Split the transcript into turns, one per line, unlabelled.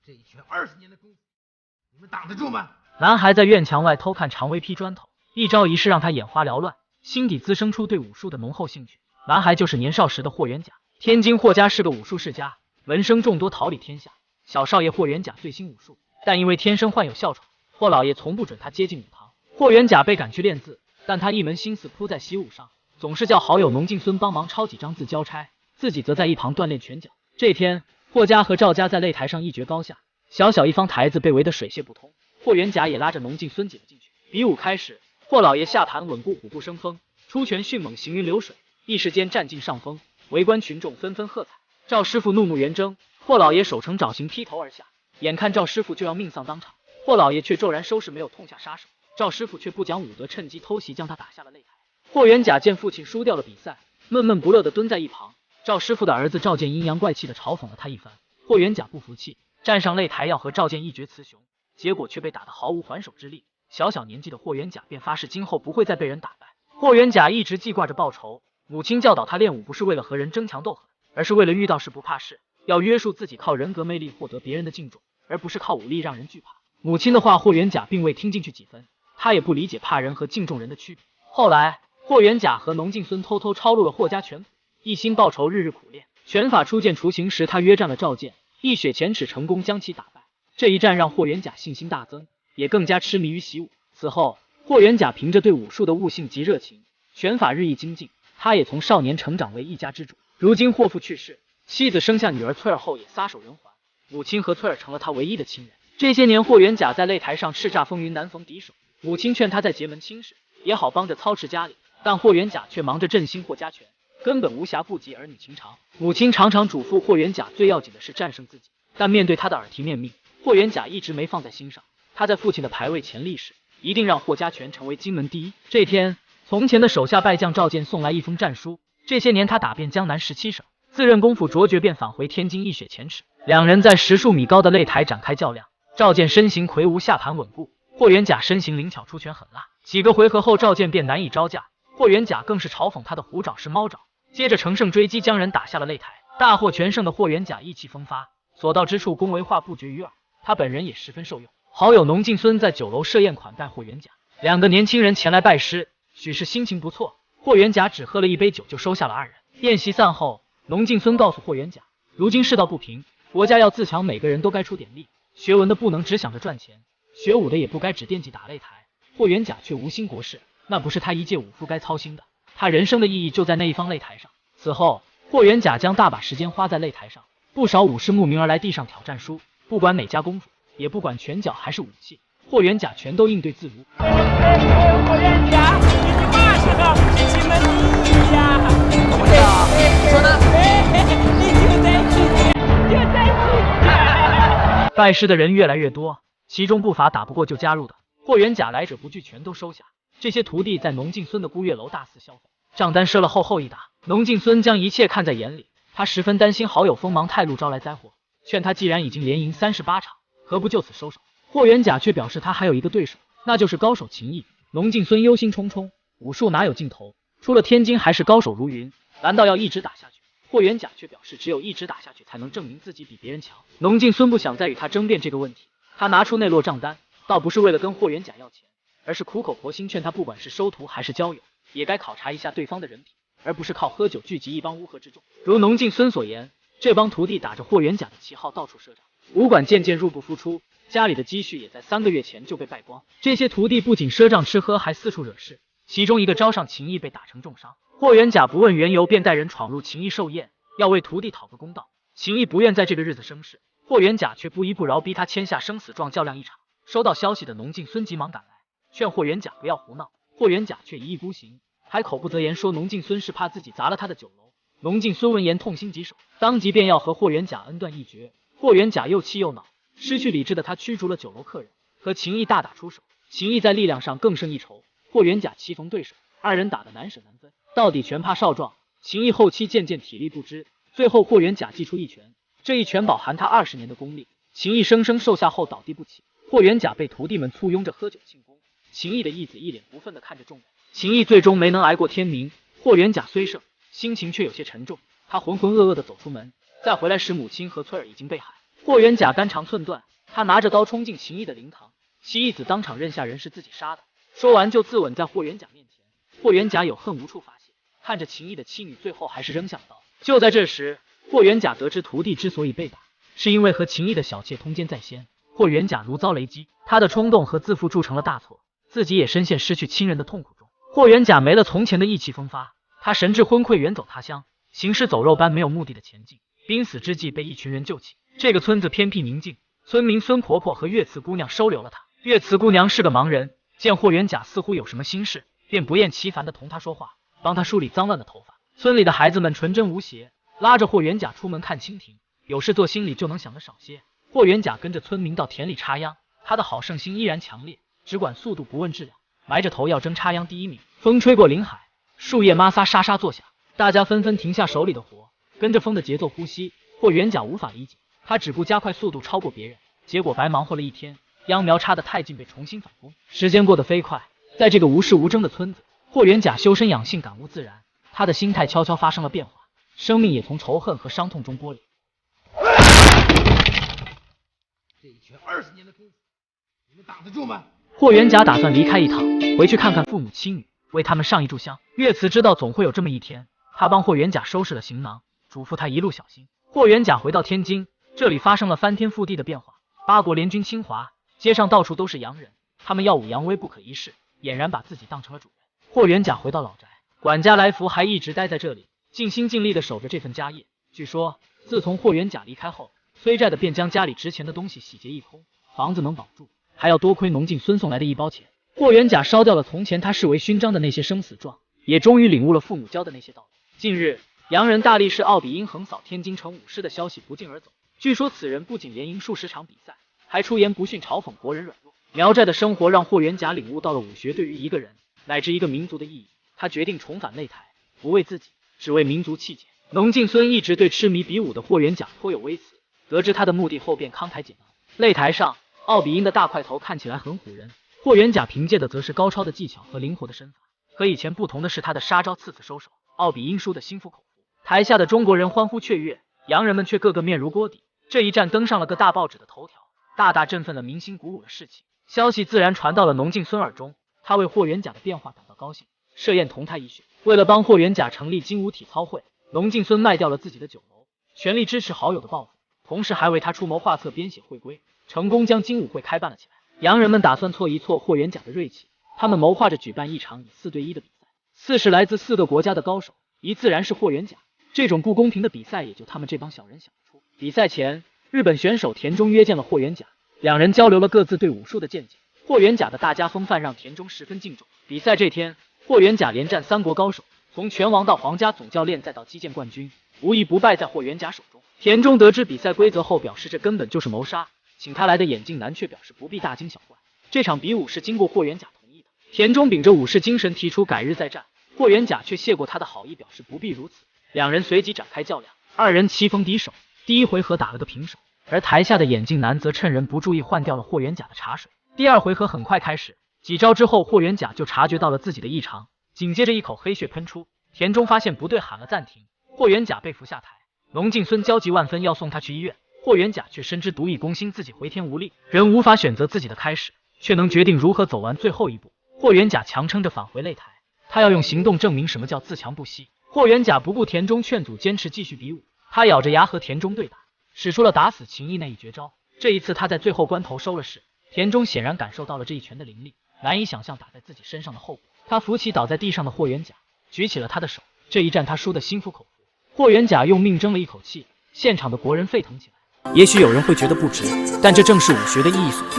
这一拳20年的功夫，你们挡得住吗？
男孩在院墙外偷看常威劈砖头，一招一式让他眼花缭乱，心底滋生出对武术的浓厚兴趣。男孩就是年少时的霍元甲。天津霍家是个武术世家，闻声众多，桃李天下。小少爷霍元甲最兴武术，但因为天生患有哮喘，霍老爷从不准他接近武堂。霍元甲被赶去练字，但他一门心思扑在习武上，总是叫好友农敬孙帮忙抄几张字交差，自己则在一旁锻炼拳脚。这天，霍家和赵家在擂台上一决高下，小小一方台子被围得水泄不通。霍元甲也拉着农敬孙挤了进去。比武开始，霍老爷下盘稳固，虎步生风，出拳迅猛，行云流水，一时间占尽上风。围观群众纷纷喝彩。赵师傅怒目圆睁，霍老爷手成爪形劈头而下，眼看赵师傅就要命丧当场，霍老爷却骤然收势，没有痛下杀手。赵师傅却不讲武德，趁机偷袭，将他打下了擂台。霍元甲见父亲输掉了比赛，闷闷不乐地蹲在一旁。赵师傅的儿子赵健阴阳怪气地嘲讽了他一番。霍元甲不服气，站上擂台要和赵健一决雌雄，结果却被打得毫无还手之力。小小年纪的霍元甲便发誓今后不会再被人打败。霍元甲一直记挂着报仇，母亲教导他练武不是为了和人争强斗狠，而是为了遇到事不怕事，要约束自己，靠人格魅力获得别人的敬重，而不是靠武力让人惧怕。母亲的话霍元甲并未听进去几分，他也不理解怕人和敬重人的区别。后来霍元甲和农敬孙偷偷抄录了霍家拳谱，一心报仇，日日苦练拳法。初见雏形时，他约战了赵健，一雪前耻，成功将其打败。这一战让霍元甲信心大增，也更加痴迷于习武。此后，霍元甲凭着对武术的悟性及热情，拳法日益精进。他也从少年成长为一家之主。如今霍父去世，妻子生下女儿翠儿后也撒手人寰，母亲和翠儿成了他唯一的亲人。这些年，霍元甲在擂台上叱咤风云，难逢敌手。母亲劝他在结门亲事，也好帮着操持家里，但霍元甲却忙着振兴霍家拳，根本无暇顾及儿女情长。母亲常常嘱咐霍元甲，最要紧的是战胜自己，但面对他的耳提面命，霍元甲一直没放在心上。他在父亲的牌位前立誓，一定让霍家拳成为金门第一。这天，从前的手下败将赵健送来一封战书，这些年他打遍江南17省，自认功夫卓绝，便返回天津一雪前耻。两人在10数米高的擂台展开较量，赵健身形魁梧，下盘稳固，霍元甲身形灵巧，出拳狠辣。几个回合后，赵健便难以招架，霍元甲更是嘲讽他的虎爪是猫爪，接着乘胜追击，将人打下了擂台。大获全胜的霍元甲意气风发，所到之处恭维话不绝于耳，他本人也十分受用。好友农敬孙在酒楼设宴款待霍元甲，两个年轻人前来拜师，许是心情不错。霍元甲只喝了一杯酒就收下了二人。宴席散后，农敬孙告诉霍元甲，如今世道不平，国家要自强，每个人都该出点力，学文的不能只想着赚钱，学武的也不该只惦记打擂台。霍元甲却无心国事，那不是他一介武夫该操心的，他人生的意义就在那一方擂台上。此后，霍元甲将大把时间花在擂台上，不少武士慕名而来，递上挑战书，不管哪家功夫，也不管拳脚还是武器，霍元甲全都应对自如。
霍元甲，你嘛时候是金门第一呀？
怎么的？你说呢？
你就在今天，就在今天。
拜师的人越来越多，其中不乏打不过就加入的。霍元甲来者不拒，全都收下。这些徒弟在农敬孙的姑月楼大肆消费，账单赊了厚厚一沓。农敬孙将一切看在眼里，他十分担心好友锋芒太露招来灾祸，劝他既然已经连赢38场，何不就此收手？霍元甲却表示他还有一个对手，那就是高手秦毅。农敬孙忧心忡忡，武术哪有尽头？出了天津还是高手如云，难道要一直打下去？霍元甲却表示只有一直打下去才能证明自己比别人强。农敬孙不想再与他争辩这个问题，他拿出内摞账单，倒不是为了跟霍元甲要钱，而是苦口婆心劝他，不管是收徒还是交友，也该考察一下对方的人品，而不是靠喝酒聚集一帮乌合之众。如农敬孙所言，这帮徒弟打着霍元甲的旗号到处赊账，武馆渐渐入不敷出，家里的积蓄也在3个月前就被败光。这些徒弟不仅赊账吃喝，还四处惹事，其中一个招上秦毅被打成重伤。霍元甲不问缘由，便带人闯入秦毅寿宴，要为徒弟讨个公道。秦毅不愿在这个日子生事，霍元甲却不依不饶，逼他签下生死状，较量一场。收到消息的农敬孙急忙赶来，劝霍元甲不要胡闹。霍元甲却一意孤行，还口不择言，说农敬孙是怕自己砸了他的酒楼。农敬孙闻言痛心疾首，当即便要和霍元甲恩断义绝。霍元甲又气又恼，失去理智的他驱逐了酒楼客人，和秦毅大打出手。秦毅在力量上更胜一筹，霍元甲棋逢对手，二人打得难舍难分，到底拳怕少壮。秦毅后期渐渐体力不支，最后霍元甲击出一拳，这一拳饱含他20年的功力。秦毅生生受下后倒地不起，霍元甲被徒弟们簇拥着喝酒庆功。秦毅的义子一脸不忿地看着众人。秦毅最终没能挨过天明，霍元甲虽胜，心情却有些沉重。他浑浑噩噩地走出门，再回来时，母亲和翠儿已经被喊。霍元甲肝肠寸断，他拿着刀冲进秦毅的灵堂，其义子当场认下人是自己杀的，说完就自刎在霍元甲面前。霍元甲有恨无处发泄，看着秦毅的妻女，最后还是扔下了刀。就在这时，霍元甲得知徒弟之所以被打，是因为和秦毅的小妾通奸在先。霍元甲如遭雷击，他的冲动和自负铸成了大错，自己也深陷失去亲人的痛苦中。霍元甲没了从前的意气风发，他神志昏聩，远走他乡，行尸走肉般没有目的的前进。濒死之际被一群人救起。这个村子偏僻宁静，村民孙婆婆和月慈姑娘收留了他。月慈姑娘是个盲人，见霍元甲似乎有什么心事，便不厌其烦地同他说话，帮他梳理脏乱的头发。村里的孩子们纯真无邪，拉着霍元甲出门看蜻蜓，有事做心里就能想得少些。霍元甲跟着村民到田里插秧，他的好胜心依然强烈，只管速度不问质量，埋着头要争插秧第一名。风吹过林海，树叶摩擦沙沙作响，大家纷纷停下手里的活，跟着风的节奏呼吸。霍元甲无法理解，他只顾加快速度超过别人，结果白忙活了一天，秧苗插得太近被重新返工。时间过得飞快，在这个无事无争的村子，霍元甲修身养性，感悟自然，他的心态悄悄发生了变化，生命也从仇恨和伤痛中剥离。
这一拳20年的功夫，你们挡得住吗？
霍元甲打算离开一趟，回去看看父母妻女，为他们上一炷香。岳慈知道总会有这么一天，他帮霍元甲收拾了行囊，嘱咐他一路小心。霍元甲回到天津，这里发生了翻天覆地的变化，八国联军侵华，街上到处都是洋人，他们耀武扬威，不可一世，俨然把自己当成了主人。霍元甲回到老宅，管家来福还一直待在这里，尽心尽力地守着这份家业。据说自从霍元甲离开后，催债的便将家里值钱的东西洗劫一空，房子能保住，还要多亏农进孙送来的一包钱。霍元甲烧掉了从前他视为勋章的那些生死状，也终于领悟了父母教的那些道理。近日，洋人大力士奥比因横扫天津城武师的消息不胫而走，据说此人不仅连赢数十场比赛，还出言不逊嘲讽国人软弱。苗寨的生活让霍元甲领悟到了武学对于一个人乃至一个民族的意义，他决定重返擂台，不为自己，只为民族气节。农进孙一直对痴迷比武的霍元甲颇有微词，得知他的目的后便慷慨解囊。擂台上，奥比因的大块头看起来很唬人，霍元甲凭借的则是高超的技巧和灵活的身法。和以前不同的是，他的杀招次次收手，奥比因输得心服口服。台下的中国人欢呼雀跃，洋人们却个个面如锅底。这一战登上了各大报纸的头条，大大振奋了民心，鼓舞了士气。消息自然传到了农进孙耳中，他为霍元甲的变化感到高兴，设宴同他一叙。为了帮霍元甲成立精武体操会，农进孙卖掉了自己的酒楼，全力支持好友的抱负，同时还为他出谋划策，编写会规，成功将精武会开办了起来。洋人们打算挫一挫霍元甲的锐气，他们谋划着举办一场以4对1的比赛，40来自4个国家的高手，一自然是霍元甲。这种不公平的比赛也就他们这帮小人想得出。比赛前，日本选手田中约见了霍元甲，两人交流了各自对武术的见解。霍元甲的大家风范让田中十分敬重。比赛这天，霍元甲连战3国高手，从拳王到皇家总教练再到击剑冠军，无一不败在霍元甲手中。田中得知比赛规则后表示这根本就是谋杀，请他来的眼镜男却表示不必大惊小怪，这场比武是经过霍元甲同意的。田中秉着武士精神提出改日再战，霍元甲却谢过他的好意，表示不必如此。两人随即展开较量，二人棋逢敌手，第一回合打了个平手，而台下的眼镜男则趁人不注意换掉了霍元甲的茶水。第二回合很快开始，几招之后霍元甲就察觉到了自己的异常，紧接着一口黑血喷出，田中发现不对，喊了暂停，霍元甲被扶下台。农进孙焦急万分要送他去医院，霍元甲却深知独倚攻心，自己回天无力，人无法选择自己的开始，却能决定如何走完最后一步。霍元甲强撑着返回擂台，他要用行动证明什么叫自强不息。霍元甲不顾田中劝阻，坚持继续比武，他咬着牙和田中对打，使出了打死秦毅那一绝招。这一次他在最后关头收了势，田中显然感受到了这一拳的凌厉，难以想象打在自己身上的后果。他扶起倒在地上的霍元甲，举起了他的手。这一战他输得心服口服，霍元甲用命争了一口气，现场的国人沸腾起来。也许有人会觉得不值，但这正是武学的意义所在。